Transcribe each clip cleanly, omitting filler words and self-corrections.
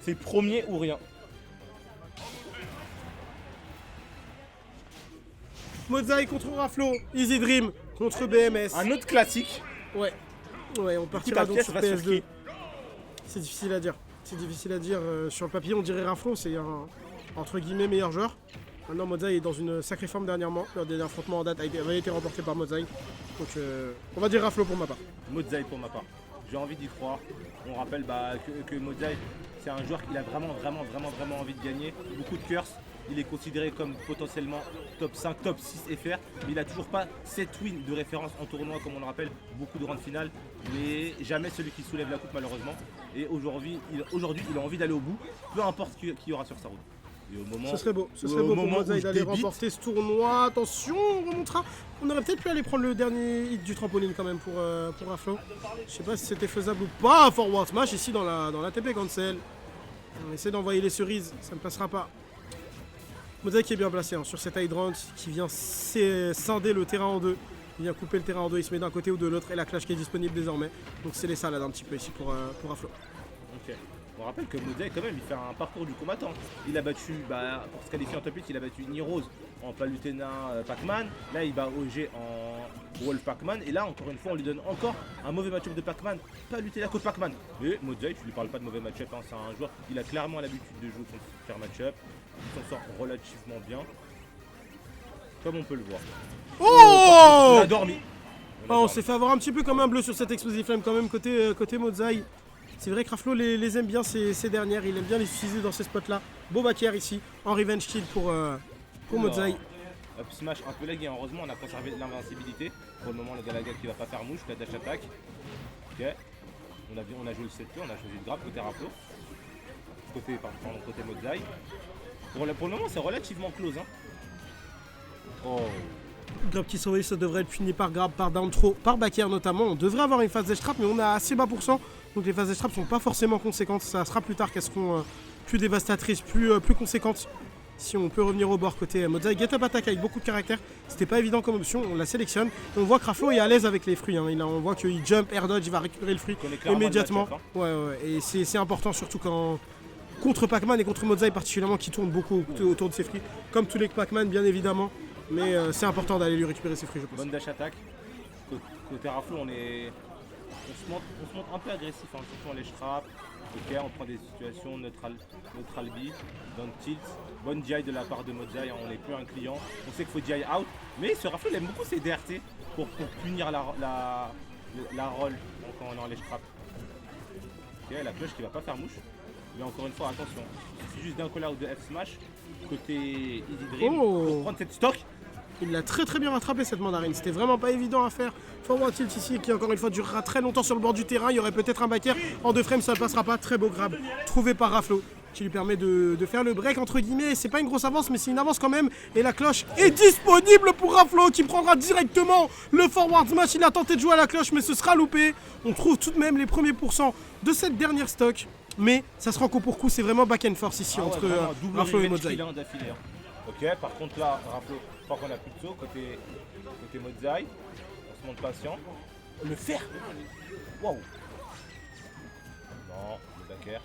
C'est premier ou rien. Mozaï contre Raflo, Easy Dream contre BMS. Un autre classique. Ouais, on partira donc pièce sur va sur PS2. qui? C'est difficile à dire. C'est difficile à dire. Sur le papier, on dirait Raflo, c'est un entre guillemets meilleur joueur. Maintenant, Mozaï est dans une sacrée forme dernièrement. Leur dernier affrontement en date avait été remporté par Mozaï. Donc, on va dire Raflo pour ma part. Mozaï pour ma part. J'ai envie d'y croire. On rappelle que Mozaï, c'est un joueur qui a vraiment envie de gagner. Beaucoup de curse. Il est considéré comme potentiellement top 5, top 6 FR. Mais il n'a toujours pas 7 wins de référence en tournoi, comme on le rappelle. Beaucoup de grandes finales. Mais jamais celui qui soulève la coupe, malheureusement. Et aujourd'hui, il a envie d'aller au bout. Peu importe qui y aura sur sa route. Et au moment, ce serait beau pour Mozaï d'aller débite, remporter ce tournoi. Attention, on remontera. On aurait peut-être pu aller prendre le dernier hit du trampoline quand même pour Raflo. Je sais pas si c'était faisable ou pas. Forward smash ici dans la TP cancel. On essaie d'envoyer les cerises, ça ne passera pas. Mozaï qui est bien placé sur cet hydrant qui vient scinder le terrain en deux. Il vient couper le terrain en deux, il se met d'un côté ou de l'autre et la clash qui est disponible désormais. Donc c'est les salades un petit peu ici pour Raflo. Ok. On rappelle que Mozaï quand même il fait un parcours du combattant. Il a battu, pour se qualifier en top 8, il a battu Nirose en Palutena Pac-Man. Là il bat OG en Wolf Pac-Man. Et là encore une fois on lui donne encore un mauvais match-up de Pac-Man. Palutena contre Pac-Man. Et Mozaï, tu lui parles pas de mauvais match-up, hein. C'est un joueur, il a clairement l'habitude de jouer contre faire match-up. Il s'en sort relativement bien. Comme on peut le voir. Oh, On a dormi. On s'est fait avoir un petit peu comme un bleu sur cette Explosive Flame quand même côté Mozaï. C'est vrai que Raflo les aime bien ces dernières, il aime bien les utiliser dans ces spots là. Beau backer ici, en revenge kill pour Mozaï. Up smash un peu lagué, heureusement on a conservé l'invincibilité. Pour le moment le Galaga qui va pas faire mouche, la dash attack. Ok. On a joué le 7 on a choisi le grab côté Raflo. Côté Mozaï. Pour le moment c'est relativement close hein. Oh. Grab qui surveille, ça devrait être puni par grab, par down throw, par backer notamment. On devrait avoir une phase dash trap mais on a assez bas pourcent. Donc les phases dash trap sont pas forcément conséquentes. Ça sera plus tard qu'elles seront plus dévastatrices, plus conséquentes. Si on peut revenir au bord côté Mozaï. Get up attack avec beaucoup de caractère. C'était pas évident comme option, on la sélectionne. Et on voit que Raflo est à l'aise avec les fruits. Hein. On voit qu'il jump, air dodge, il va récupérer le fruit immédiatement. Ouais. Et c'est important surtout quand contre Pac-Man et contre Mozaï particulièrement qui tourne beaucoup autour de ses fruits. Comme tous les Pac-Man bien évidemment. Mais c'est important d'aller lui récupérer ses fruits je pense. Bonne dash attack. Côté Raflo on se montre un peu agressif, hein, surtout en les traps. Ok, on prend des situations neutral B, down tilt. Bonne DI de la part de Mozaï, hein, on n'est plus un client. On sait qu'il faut DI out, mais ce Raflo il aime beaucoup ses DRT pour punir la roll quand on est en les traps. Ok, la cloche qui va pas faire mouche. Mais encore une fois, attention, il suffit juste d'un call out de F smash côté Easy Dream pour prendre cette stock. Il l'a très bien rattrapé cette mandarine, c'était vraiment pas évident à faire. Forward tilt ici qui encore une fois durera très longtemps sur le bord du terrain, il y aurait peut-être un backer en 2 frames, ça ne passera pas. Très beau grab trouvé par Raflo qui lui permet de faire le break entre guillemets. C'est pas une grosse avance mais c'est une avance quand même. Et la cloche est disponible pour Raflo qui prendra directement le forward smash. Il a tenté de jouer à la cloche mais ce sera loupé. On trouve tout de même les premiers pourcents de cette dernière stock. Mais ça se rend coup pour coup, c'est vraiment back and force ici entre Raflo et Mozaï. Ok, par contre là, Raflo, je crois qu'on a plus de saut côté Mozaï. On se montre patient. Le fer. Waouh. Non, le backer.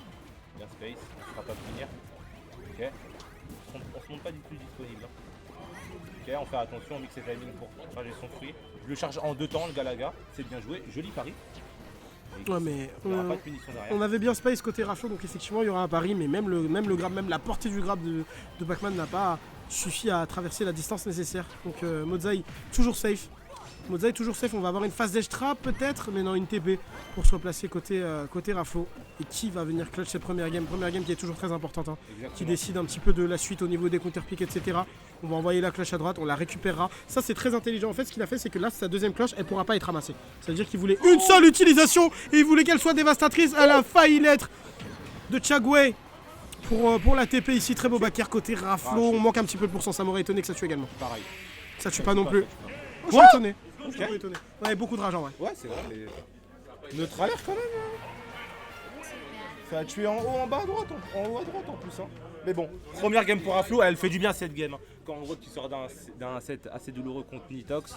Bien space, on ne fera pas finir. Ok. On se montre pas du tout disponible. Ok, on fait attention, on mixe ses timings pour charger son fruit. Je le charge en 2 temps, le Galaga. C'est bien joué, joli pari. Ouais, mais pas de punition derrière. On avait bien space côté Raflo, donc effectivement il y aura un pari, mais même le grab, même la portée du grab de Pac-Man n'a pas suffi à traverser la distance nécessaire. Donc Mozaï toujours safe. Mozaï toujours safe, on va avoir une phase d'edge trap peut-être, mais non, une TP pour se replacer côté Raflo. Et qui va venir clutch cette première game qui est toujours très importante, hein, qui décide un petit peu de la suite au niveau des counter pick, etc. On va envoyer la cloche à droite, on la récupérera. Ça c'est très intelligent. En fait ce qu'il a fait c'est que là sa deuxième cloche elle pourra pas être ramassée. Ça veut dire qu'il voulait une seule utilisation et il voulait qu'elle soit dévastatrice. Elle a failli l'être de Chagway pour la TP ici. Très beau backer côté Raflo. On manque un petit peu de pourcent, ça m'aurait étonné que ça tue également. Pareil. Ça tue pas non plus. Je suis étonné. Je suis étonné. Ouais, beaucoup de rage en vrai. Ouais, c'est vrai, mais neutre alert quand même. Ça a tué en haut, en bas à droite, en haut à droite en plus. Hein. Mais bon, première game pour Raflo, elle fait du bien cette game. Hein. Quand on voit que tu sors d'un set assez douloureux contre Nitox,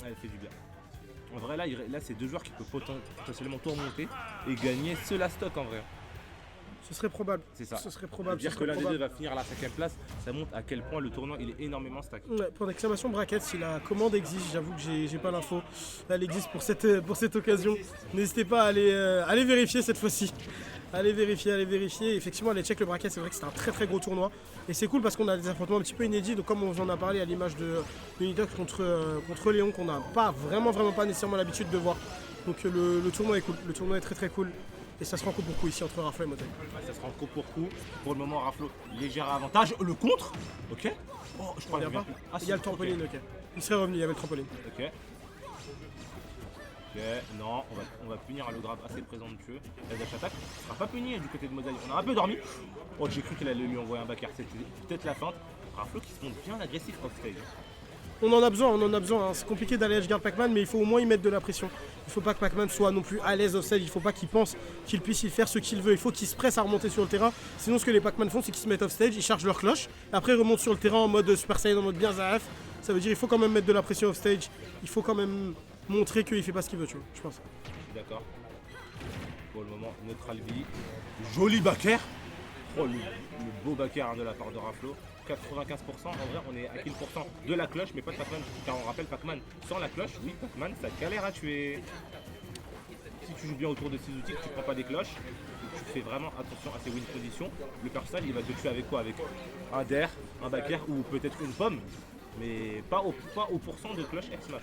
elle fait du bien. En vrai, là c'est deux joueurs qui peuvent potentiellement tout remonter et gagner ce last stock en vrai. Ce serait probable. C'est ça. Ce serait probable. Dire que l'un des deux va finir à la 5ème place, ça montre à quel point le tournoi il est énormément stack. Ouais, pour d'exclamation bracket, si la commande existe, j'avoue que j'ai pas l'info. Elle existe pour cette occasion. N'hésitez pas à aller vérifier cette fois-ci. Allez vérifier. Effectivement, allez check le bracket, c'est vrai que c'est un très très gros tournoi. Et c'est cool parce qu'on a des affrontements un petit peu inédits. Donc comme on vous en a parlé à l'image de Unitox contre Léon, qu'on n'a pas vraiment pas nécessairement l'habitude de voir. Donc le tournoi est cool, le tournoi est très très cool. Et ça se rend coup pour coup ici entre Raflo et Modzai. Ça se rend coup pour coup. Pour le moment, Raflo, léger avantage. Le contre, ok. Oh, je crois qu'il vient plus. Il y a le trampoline, ok. Il serait revenu, il y avait le trampoline. Ok. Ok, non, on va punir le grab assez présomptueux. La dash attaque ne sera pas puni du côté de Modzai. On a un peu dormi. Oh, j'ai cru qu'elle allait lui envoyer un backer. C'était peut-être la feinte. Raflo qui se montre bien agressif off stage. On en a besoin. Hein. C'est compliqué d'aller edgeguard Pac-Man, mais il faut au moins y mettre de la pression. Il faut pas que Pac-Man soit non plus à l'aise off-stage. Il faut pas qu'il pense qu'il puisse y faire ce qu'il veut. Il faut qu'il se presse à remonter sur le terrain. Sinon, ce que les Pac-Man font, c'est qu'ils se mettent off-stage, ils chargent leur cloche, et après ils remontent sur le terrain en mode Super Saiyan, en mode bien ZAF. Ça veut dire qu'il faut quand même mettre de la pression off-stage. Il faut quand même montrer qu'il fait pas ce qu'il veut, tu vois, je pense. D'accord. Pour le moment, neutral B. Joli backer. Oh, le beau backer de la part de Raflo. 95%, en vrai on est à kill pourcent de la cloche mais pas de Pac-Man, car on rappelle Pac-Man sans la cloche, oui Pac-Man ça galère à tuer. Si tu joues bien autour de ces outils, que tu prends pas des cloches, que tu fais vraiment attention à tes win positions, le personnage il va te tuer avec quoi? Avec un dair, un backer ou peut-être une pomme, mais pas au pourcent de cloche F-Smash.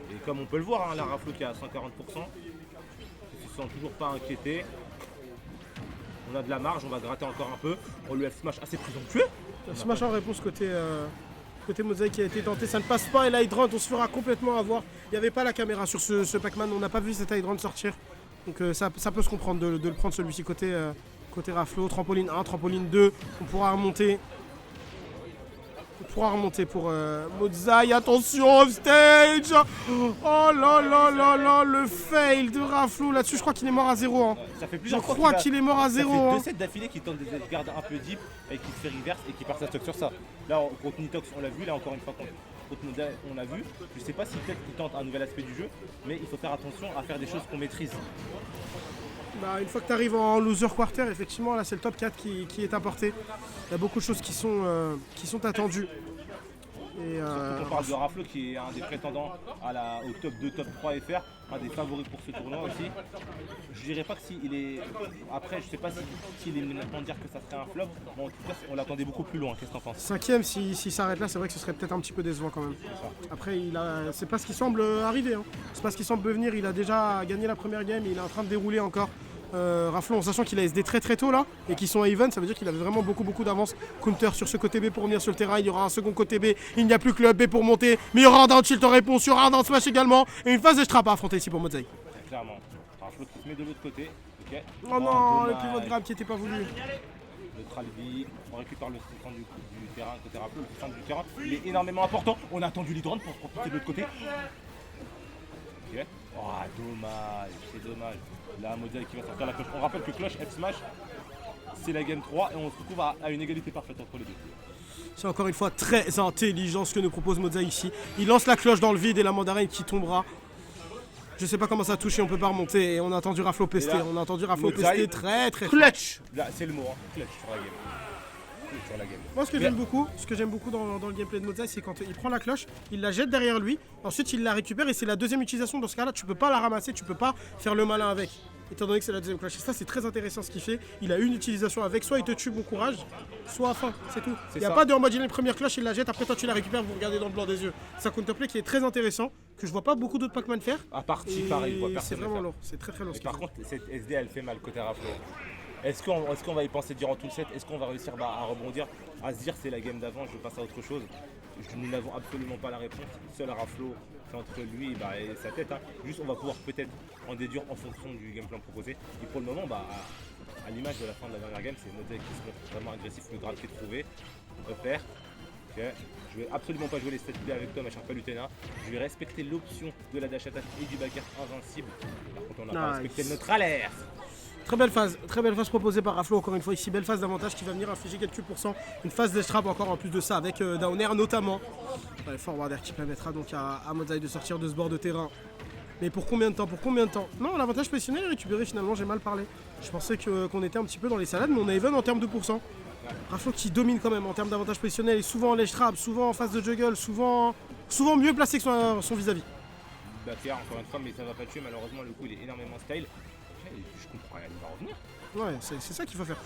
Et comme on peut le voir, hein, la Raflo qui est à 140%, ils se sent toujours pas inquiétés. On a de la marge, on va gratter encore un peu. On lui F-Smash assez présomptueux. Smash en réponse côté Modzai qui a été tenté, ça ne passe pas et l'Hydrant on se fera complètement avoir. Il n'y avait pas la caméra sur ce Pac-Man, on n'a pas vu cet Hydrant sortir. Donc ça peut se comprendre de le prendre celui-ci côté Raflo. Trampoline 1, trampoline 2, on pourra remonter. Pour Modzai, attention offstage. Oh là, le fail de Raflo là-dessus, je crois qu'il est mort à 0. Hein. Ça fait je crois qu'il est mort à 0. Ça fait 2 sets d'affilée qui tente des gardes un peu deep et qui se fait reverse et qui part sa stock sur ça. Là contre Nitox on l'a vu, là encore une fois contre Modzai on l'a vu. Je sais pas si peut-être qu'il tente un nouvel aspect du jeu, mais il faut faire attention à faire des choses qu'on maîtrise. Bah, une fois que tu arrives en loser quarter, effectivement, là c'est le top 4 qui est apporté. Il y a beaucoup de choses qui sont attendues. Et surtout qu'on parle de Raflo qui est un des prétendants au top 2, top 3 FR, un des favoris pour ce tournoi aussi. Je dirais pas que s'il est. Après, je sais pas s'il est maintenant de dire que ça serait un flop, mais en tout cas, on l'attendait beaucoup plus loin. Qu'est-ce que t'en penses? 5ème, s'il s'arrête là, c'est vrai que ce serait peut-être un petit peu décevant quand même. Après, c'est pas ce qui semble arriver. Hein. C'est pas ce qui semble venir. Il a déjà gagné la première game, il est en train de dérouler encore. Raflo en sachant qu'il a SD très tôt là et qu'ils sont à even, ça veut dire qu'il avait vraiment beaucoup d'avance. Counter sur ce côté B pour venir sur le terrain, il y aura un second côté B, il n'y a plus que le B pour monter, mais il y aura un down tilt en réponse, il y aura un down smash également et une phase de trap à affronter ici pour Modzai. Clairement, Raflo qui se met de l'autre côté. Okay. Oh non, le pivot de grab qui n'était pas voulu. Le Tralby, on récupère le centre du terrain côté Raflo, le centre du terrain, il est énormément important. On a attendu l'hydrant pour profiter de l'autre côté. Ok. Oh dommage, c'est dommage. Là Modzai qui va sortir la cloche. On rappelle que cloche F-Smash c'est la game 3 et on se retrouve à une égalité parfaite entre les deux. C'est encore une fois très intelligent ce que nous propose Modzai ici. Il lance la cloche dans le vide et la mandarine qui tombera. Je sais pas comment ça touche et on peut pas remonter. Et on a entendu Raflo pester. Là, on a entendu Raflo pester très clutch. Là c'est le mot, hein. Clutch sur la game. Sur la game. Moi ce que j'aime beaucoup dans le gameplay de Modzai, c'est quand il prend la cloche, il la jette derrière lui, ensuite il la récupère et c'est la deuxième utilisation. Dans ce cas là tu peux pas la ramasser, tu peux pas faire le malin avec, étant donné que c'est la deuxième cloche. Et ça c'est très intéressant ce qu'il fait. Il a une utilisation avec, soit il te tue bon courage, soit à fin, c'est tout. Il n'y a pas de en mode il a une première cloche, il la jette, après toi tu la récupères, vous regardez dans le blanc des yeux. C'est un counterplay qui est très intéressant, que je vois pas beaucoup d'autres Pac-Man faire. À partie pareil, c'est vraiment lourd, c'est très lourd. Par contre cette SD elle fait mal côté Raflo. Est-ce qu'on va y penser durant tout le set? Est-ce qu'on va réussir à rebondir, à se dire c'est la game d'avant, je passe à autre chose? Nous n'avons absolument pas la réponse. Seul Raflo, c'est entre lui et sa tête. Hein. Juste on va pouvoir peut-être en déduire en fonction du game plan proposé. Et pour le moment, à l'image de la fin de la dernière game, c'est Modzai qui se montre vraiment agressif, le grab qui est trouvé. Repère. Okay. Je vais absolument pas jouer les stats play avec toi, ma chère Palutena. Je vais respecter l'option de la dash attack et du backer invincible. Par contre, on n'a pas respecté notre alerte. Très belle phase proposée par Raflo, encore une fois ici, belle phase d'avantage qui va venir infliger quelques pourcents. Une phase d'estrap encore en plus de ça avec Downer notamment. Ouais, forwarder qui permettra donc à Modzai de sortir de ce bord de terrain. Mais pour combien de temps? Pour combien de temps? Non, l'avantage positionnel est récupéré finalement, j'ai mal parlé. Je pensais qu'on était un petit peu dans les salades, mais on a even en termes de pourcent. Raflo qui domine quand même en termes d'avantage positionnel, souvent en ledge trap, souvent en phase de juggle, souvent mieux placé que son vis-à-vis. Backer encore une fois, mais ça va pas tuer. Malheureusement, le coup il est énormément style. Je comprends rien, il va revenir. Ouais, c'est ça qu'il faut faire.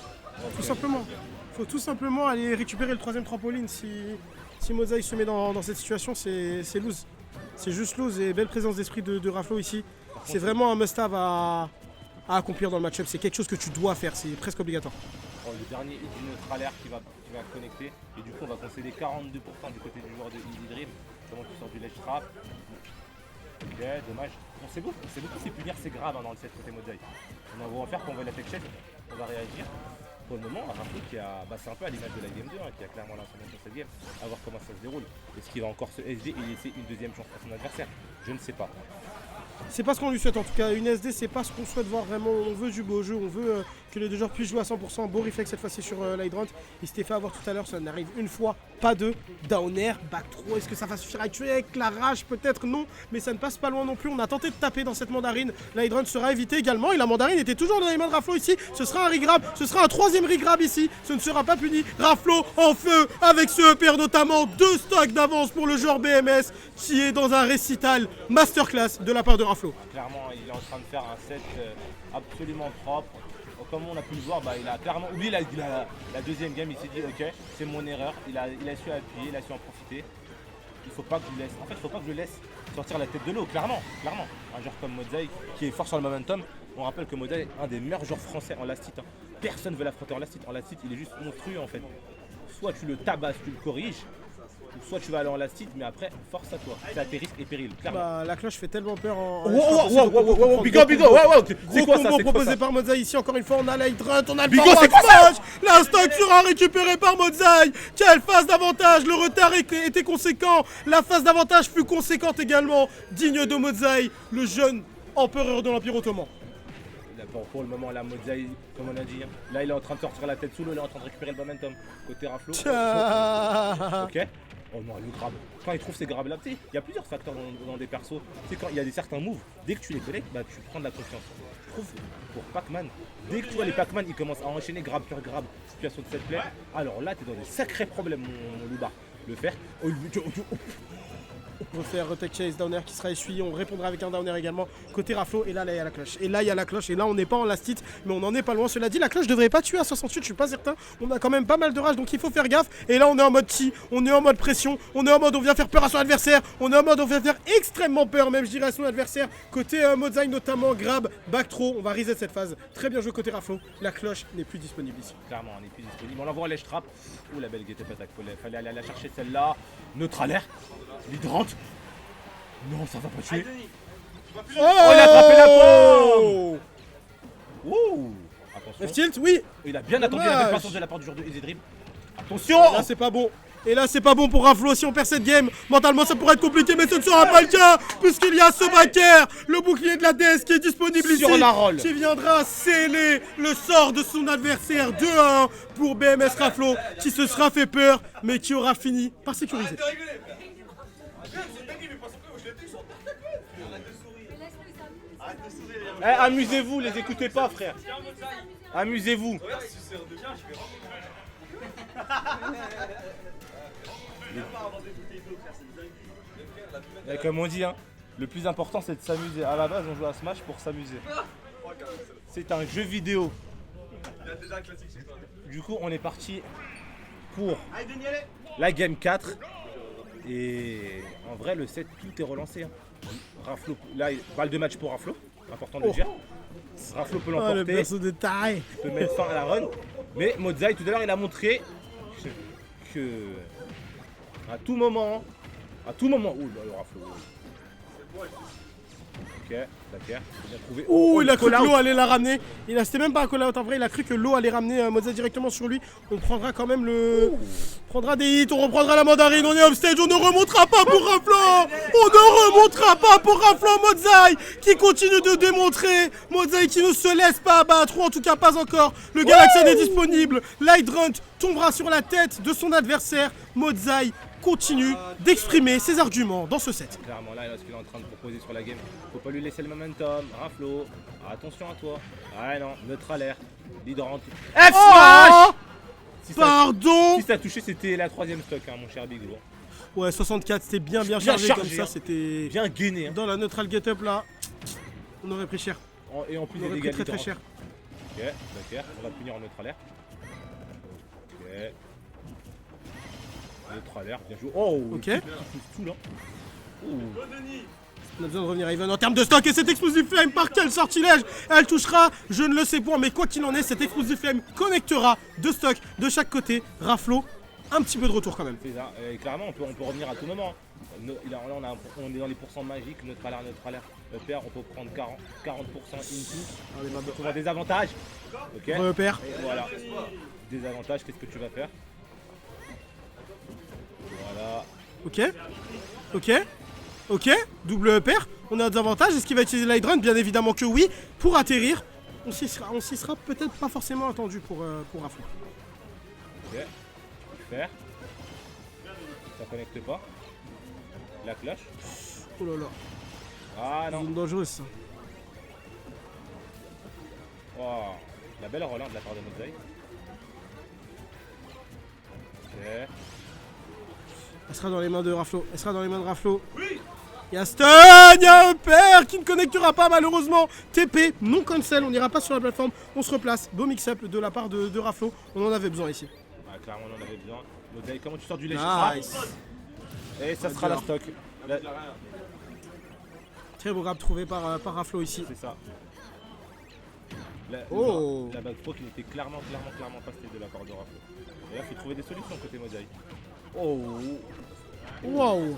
Tout simplement. Il faut tout simplement aller récupérer le troisième trampoline. Si Mozaï se met dans cette situation, c'est lose. C'est juste lose et belle présence d'esprit de Raflo ici. C'est vraiment un must-have à accomplir dans le match-up. C'est quelque chose que tu dois faire, c'est presque obligatoire. Bon, le dernier hit du neutralaire qui va connecter. Et du coup, on va concéder 42% du côté du joueur de Easy Dream. Comment tu sors du ledge trap. Ok, dommage. On sait beaucoup, c'est punir, c'est grave dans le set côté Mozaï. On va faire qu'on voit la tech check, on va réagir. Pour le moment, Raflo qui a. C'est un peu à l'image de la game 2, qui a clairement l'ascendant sur cette game, à voir comment ça se déroule. Est-ce qu'il va encore se SD et laisser une deuxième chance à son adversaire? Je ne sais pas. C'est pas ce qu'on lui souhaite en tout cas, une SD c'est pas ce qu'on souhaite voir vraiment, on veut du beau jeu, on veut que les deux joueurs puissent jouer à 100%, beau réflexe cette fois-ci sur l'Hydrant, il s'était fait avoir tout à l'heure, ça n'arrive une fois, pas deux, down air, back throw, est-ce que ça va suffire à tuer avec la rage? Peut-être non, mais ça ne passe pas loin non plus, on a tenté de taper dans cette mandarine, l'Hydrant sera évité également, et la mandarine était toujours dans les mains de Raflo ici, ce sera un regrab, ce sera un troisième regrab ici, ce ne sera pas puni, Raflo en feu avec ce EPR notamment, 2 stocks d'avance pour le joueur BMS, qui est dans un récital masterclass de la part de Raflo. Clairement, il est en train de faire un set absolument propre. Comme on a pu le voir, il a clairement oublié la deuxième game. Il s'est dit ok, c'est mon erreur. Il a su appuyer, il a su en profiter. Il faut pas que je le laisse. En fait, il faut pas que je le laisse sortir la tête de l'eau. Clairement. Un joueur comme Mozaï qui est fort sur le momentum. On rappelle que Mozaï est un des meilleurs joueurs français en last hit. Personne ne veut l'affronter en last hit. En last hit, il est juste monstrueux en fait. Soit tu le tabasses, tu le corriges. Soit tu vas aller en last hit, mais après, force à toi. C'est à tes risques et périls. La cloche fait tellement peur en. Wow, bigo, wow. C'est quoi ça? Proposé par Mozaï ici, encore une fois, on a l'Hydrant, on a le forward smash. La stock sera récupérée par Mozaï. Quelle phase d'avantage, le retard était conséquent. La phase d'avantage fut conséquente également. Digne de Mozaï, le jeune empereur de l'Empire Ottoman. Pour le moment, la Mozaï, comme on a dit, là il est en train de sortir la tête sous l'eau, il est en train de récupérer le momentum. Côté Raflo. Ok. Oh non, le grab. Quand il trouve ces grabs là, tu sais, il y a plusieurs facteurs dans des persos. Tu sais, quand il y a certains moves, dès que tu les connectes, tu prends de la confiance. Je trouve pour Pac-Man, dès que tu vois les Pac-Man, ils commencent à enchaîner grab sur grab, situation de set play. Alors là, tu es dans des sacrés problèmes, mon loubar. Le faire. On peut faire retech chase downer qui sera essuyé, on répondra avec un downer également côté Raflo, et là il y a la cloche. Et là il y a la cloche, et là on n'est pas en last hit, mais on en est pas loin. Cela dit, la cloche devrait pas tuer à 68, je suis pas certain. On a quand même pas mal de rage, donc il faut faire gaffe. Et là on est en mode chi, on est en mode pression, on est en mode on vient faire peur à son adversaire, on est en mode on vient faire extrêmement peur même je dirais à son adversaire. Côté Mozaï notamment, grab, back throw, on va reset cette phase. Très bien joué côté Raflo, la cloche n'est plus disponible ici. Clairement, on n'est plus disponible. On l'envoie à l'edge trap. Ouh la belle guette pas fallait aller la chercher celle-là. Neutralaire, l'Hydrant. Non, ça va pas tuer. Oh, il a attrapé la pomme. Ouh. Attention. F-tilt, oui. Il a bien attendu la belle patience de la part du joueur de Easy Dream. Attention. Là c'est pas bon. Et là c'est pas bon pour Raflo, si on perd cette game, mentalement ça pourrait être compliqué, mais ce ne sera pas le cas, puisqu'il y a ce backer, le bouclier de la DS qui est disponible sur ici, la roll, qui viendra sceller le sort de son adversaire 2-1 pour BMS Raflo, qui se sera fait peur, mais qui aura fini par sécuriser. Amusez-vous, les écoutez pas, frère. Amusez-vous. Comme on dit, le plus important c'est de s'amuser. À la base, on joue à Smash pour s'amuser. C'est un jeu vidéo. Du coup, on est parti pour la game 4. Et en vrai, le set, tout est relancé. Raflo, là, balle de match pour Raflo. Important de le dire. Raflo peut l'emporter. Le perso de taille. Peut mettre fin à la run. Mais Mozaï, tout à l'heure, il a montré que à tout moment, ouh, le Raflo. Ok, d'accord, bien trouvé. Oh, il a cru que l'eau allait la ramener. C'était même pas un call-out en vrai, il a cru que l'eau allait ramener Mozaï directement sur lui. On prendra quand même le. On prendra des hits, on reprendra la mandarine, on est offstage, on ne remontera pas pour Raflo. On ne remontera pas pour Raflo. Mozaï qui continue de démontrer. Mozaï qui ne se laisse pas abattre, ou en tout cas pas encore. Le Galaxian est disponible. L'Hydrant tombera sur la tête de son adversaire. Mozaï continue d'exprimer ses arguments dans ce set. Clairement, là, ce qu'il est en train de proposer sur la game, faut pas lui lui laisser le momentum. Raflo, attention à toi. Ouais, non, neutral air. Leader en tout. F smash. Pardon. Si ça a touché, c'était la 3ème stock, hein, mon cher Big Lourd. Ouais, 64, c'était bien chargé comme ça. hein. C'était Bien gainé. Hein. dans la neutral get-up là. On aurait pris cher. Et en plus, On des aurait dégâts pris très leader cher. Ok, d'accord. On va punir en neutral air. Ok. Neutral air, bien joué. Oh, Ok. il pousse tout là. Oh. On a besoin de revenir à Even en termes de stock et cette Explosive Flame par quel sortilège elle touchera, je ne le sais point, mais quoi qu'il en est, cette Explosive Flame connectera deux stocks de chaque côté. Raflo, un petit peu de retour quand même. C'est ça. Clairement, on peut revenir à tout moment. Là, on est dans les pourcents magiques, neutral air. Le père, on peut prendre 40% into. On a des avantages. Ok. Repère. Et voilà. Des avantages, qu'est-ce que tu vas faire? Voilà. Ok, double repère. On a des avantages. Est-ce qu'il va utiliser Light Run? Bien évidemment que oui. Pour atterrir, on s'y sera peut-être pas forcément attendu pour Raflo. Ok. Faire. Ça connecte pas. La cloche. Oh là là. Ah non. C'est dangereux ça. Oh. La belle relance de la part de Mozaï. Ok. Elle sera dans les mains de Raflo. Oui. Il y a stun, il y a un père qui ne connectera pas malheureusement. TP, non cancel, on n'ira pas sur la plateforme. On se replace. Beau mix-up de la part de Raflo. On en avait besoin ici. Ah, clairement, on en avait besoin. Mozaï, comment tu sors du léger? Nice. Et ça sera la stock. Très beau grab trouvé par Raflo ici. C'est ça. La back pro qui n'était clairement pas c'était de la part de Raflo. Et là, il faut trouver des solutions côté Mozaï. Oh. Wow.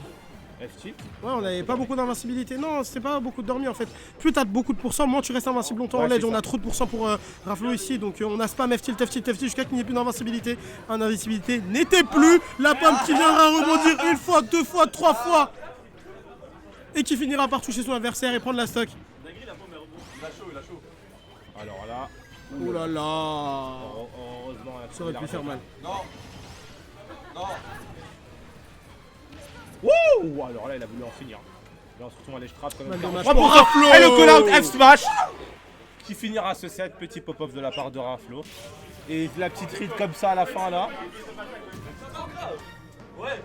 F-tilt. Ouais, on n'avait pas beaucoup d'invincibilité. Non, c'était pas beaucoup de dormir en fait. Plus t'as beaucoup de pourcents, moins tu restes invincible longtemps en ledge. On a trop de pourcents pour Raflo ici. Donc on a spam F-tilt jusqu'à qu'il n'y ait plus d'invincibilité. Invincibilité n'était plus. La pomme qui viendra rebondir une fois, deux fois, trois fois. Et qui finira par toucher son adversaire et prendre la stock. Il a chaud. Alors là. Oh là là. Heureusement, ça aurait pu faire mal. Non. Wouh. Alors là, il a voulu en finir. Là, on se retrouve à l'edge trap quand même. Pour Raflo. Et le call-out F-smash qui finira ce set. Petit pop-off de la part de Raflo. Et la petite read comme ça à la fin là. Ouais.